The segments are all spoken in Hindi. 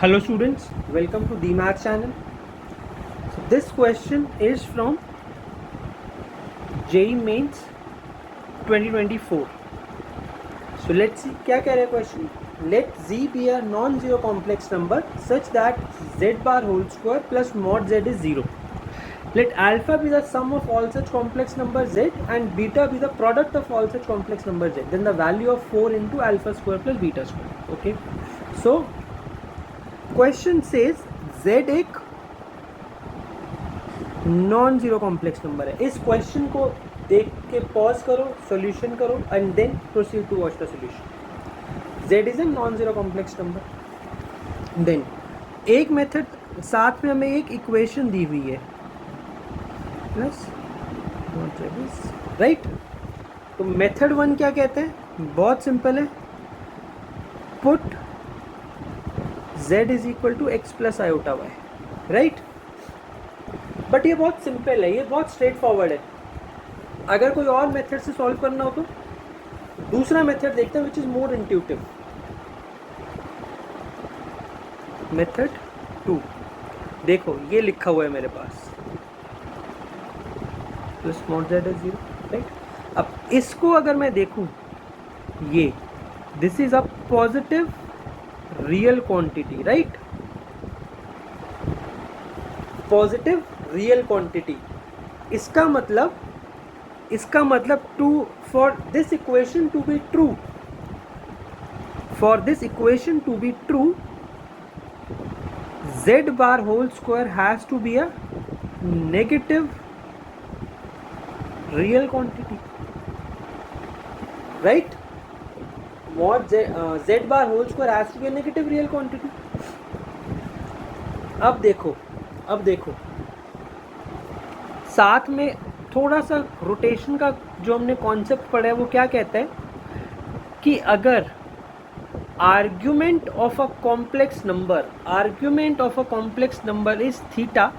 Hello students, welcome to the Math channel. So this question is from JEE Mains 2024. So let's see क्या कह रहा है question. Let Z be a non-zero complex number such that Z bar whole square plus mod Z is 0. Let alpha be the sum of all such complex numbers Z and beta be the product of all such complex numbers Z. Then the value of 4 into alpha square plus beta square. Okay. So question says z एक नॉन जीरो कॉम्प्लेक्स नंबर है. इस क्वेश्चन को देख के पॉज करो, सॉल्यूशन करो and then proceed to watch the solution. z is a non zero complex number. Then एक मेथड साथ में हमें एक इक्वेशन दी हुई है प्लस राइट. तो मेथड वन क्या कहते हैं? बहुत सिंपल है. Put z is equal to x plus iota y. Right. But ये बहुत सिंपल है, ये बहुत स्ट्रेट फॉरवर्ड है. अगर कोई और मेथड से सॉल्व करना हो तो दूसरा मेथड देखते हैं which is more intuitive. Method two देखो, ये लिखा हुआ है मेरे पास तो स्मॉल z इज 0. राइट. अब इसको अगर मैं देखूं, ये this is a positive real quantity. Right. Positive real quantity. इसका मतलब to for this equation to be true, z bar whole square has to be a negative real quantity. Right. Mod z bar whole square has to be a negative real quantity. अब देखो साथ में थोड़ा सा रोटेशन का जो हमने कॉन्सेप्ट पढ़ा है वो क्या कहता है कि अगर argument of a complex number is theta,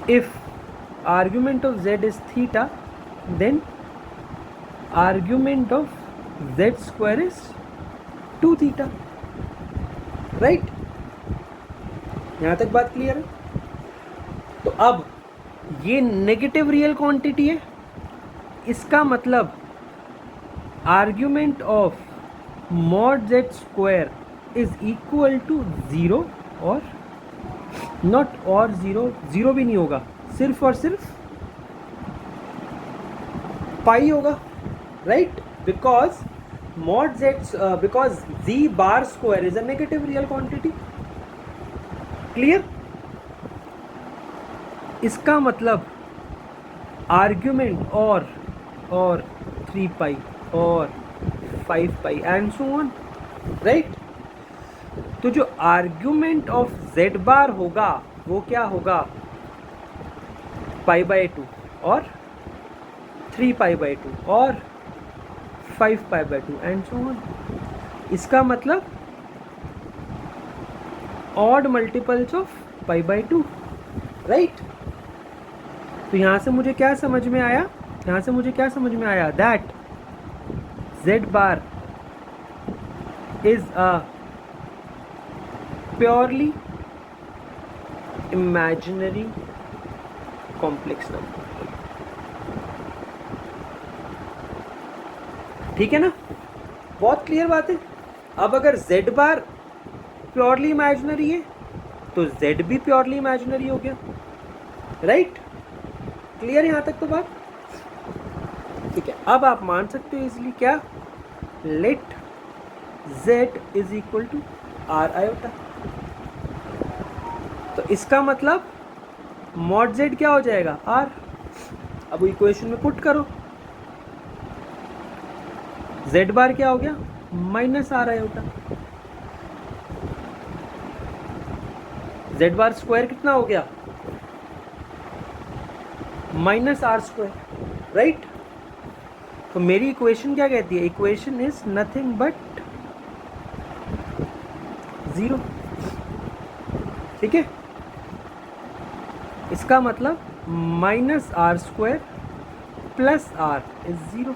if argument of z is theta, then argument of z square is 2 theta. Right. यहाँ तक बात क्लियर है. तो अब ये नेगेटिव रियल क्वांटिटी है. इसका मतलब argument of mod z square is equal to 0 और नॉट और 0 भी नहीं होगा, सिर्फ और सिर्फ पाई होगा. Right. Because mod z because z bar square is a negative real quantity. Clear. इसका मतलब आर्ग्यूमेंट और 3 पाई और 5 पाई एंड सो ऑन. राइट. तो जो आर्ग्यूमेंट ऑफ z बार होगा वो क्या होगा? पाई बाय 2 और 3 पाई बाय 2 और 5 pi by 2 and so on. इसका मतलब odd multiples of pi by 2. Right. तो यहाँ से मुझे क्या समझ में आया? That z bar is a purely imaginary complex number. ठीक है ना. बहुत क्लियर बात है. अब अगर z बार प्योरली इमेजिनरी है तो z भी प्योरली इमेजिनरी हो गया. राइट. क्लियर यहाँ तक तो बात. ठीक है. अब आप मान सकते हो इजली क्या? Let z is equal to r iota. तो इसका मतलब मॉड z क्या हो जाएगा? r. अब इक्वेशन में पुट करो. z बार क्या हो गया? Minus r iota. z bar square कितना हो गया? Minus r square. राइट. तो मेरी इक्वेशन क्या कहती है? Equation is nothing but 0. ठीक है. इसका मतलब minus r square plus r is 0.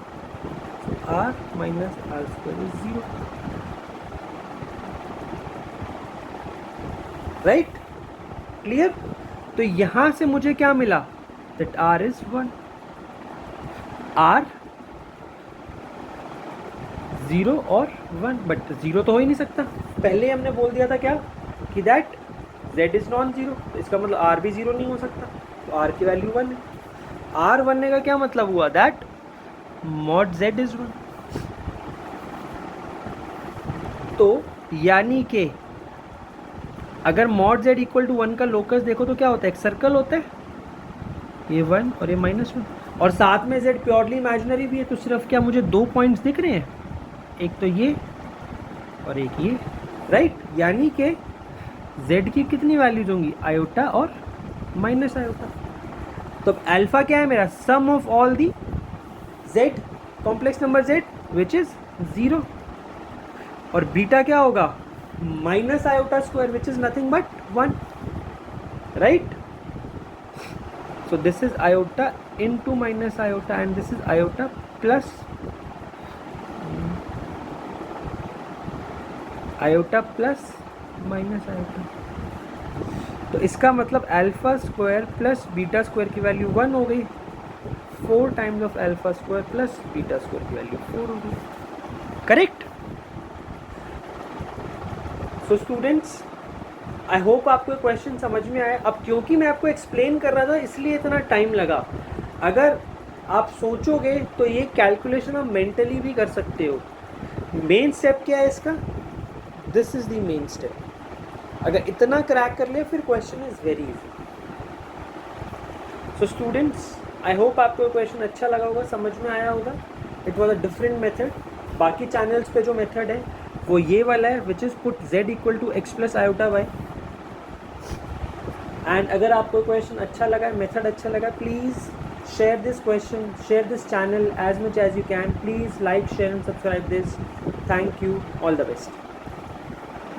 r minus r square is 0. Right, clear. तो यहाँ से मुझे क्या मिला, दैट r इज 1, r 0 और 1, बट 0 तो हो ही नहीं सकता, पहले ही हमने बोल दिया था क्या कि that z is non zero, तो इसका मतलब r भी 0 नहीं हो सकता, तो r की वैल्यू 1 है। r 1 का क्या मतलब हुआ, दैट mod z इज 1। तो यानी कि अगर mod z इक्वल टू 1 का लोकस देखो तो क्या होता है, एक सर्कल होता है, ये 1 और ये -1, और साथ में z प्योरली इमेजिनरी भी है, तो सिर्फ क्या मुझे 2 पॉइंट्स दिख रहे हैं, एक तो ये और एक ये, राइट। यानी कि z की कितनी वैल्यूज होंगी, आयोटा और माइनस आयोटा। तो अल्फा क्या है मेरा, sum of all the z complex number z which is 0, और बीटा क्या होगा, minus iota square which is nothing but 1, right. So this is iota into minus iota and this is iota plus minus iota। तो इसका मतलब alpha square plus beta square की वैल्यू 1 हो गई, 4 times of alpha square plus beta square की वैल्यू 4 हो गई, correct. So students, I hope आपको क्वेश्चन समझ में आया। अब क्योंकि मैं आपको एक्सप्लेन कर रहा था इसलिए इतना टाइम लगा, अगर आप सोचोगे तो ये कैलकुलेशन आप मेंटली भी कर सकते हो। मेन स्टेप क्या है इसका, this is the main step. अगर इतना क्रैक कर लिया फिर question is very easy. So students, I hope आपको क्वेश्चन अच्छा लगा होगा, समझ में आया होगा। It was a different method. बाकी चैनल्स पे जो मेथड है वो ये वाला है, which is put z equal to x plus iota y। And अगर आपको क्वेश्चन अच्छा लगा, मेथड अच्छा लगा, please share this question, share this channel as much as you can. Please like, share and subscribe this. Thank you. All the best.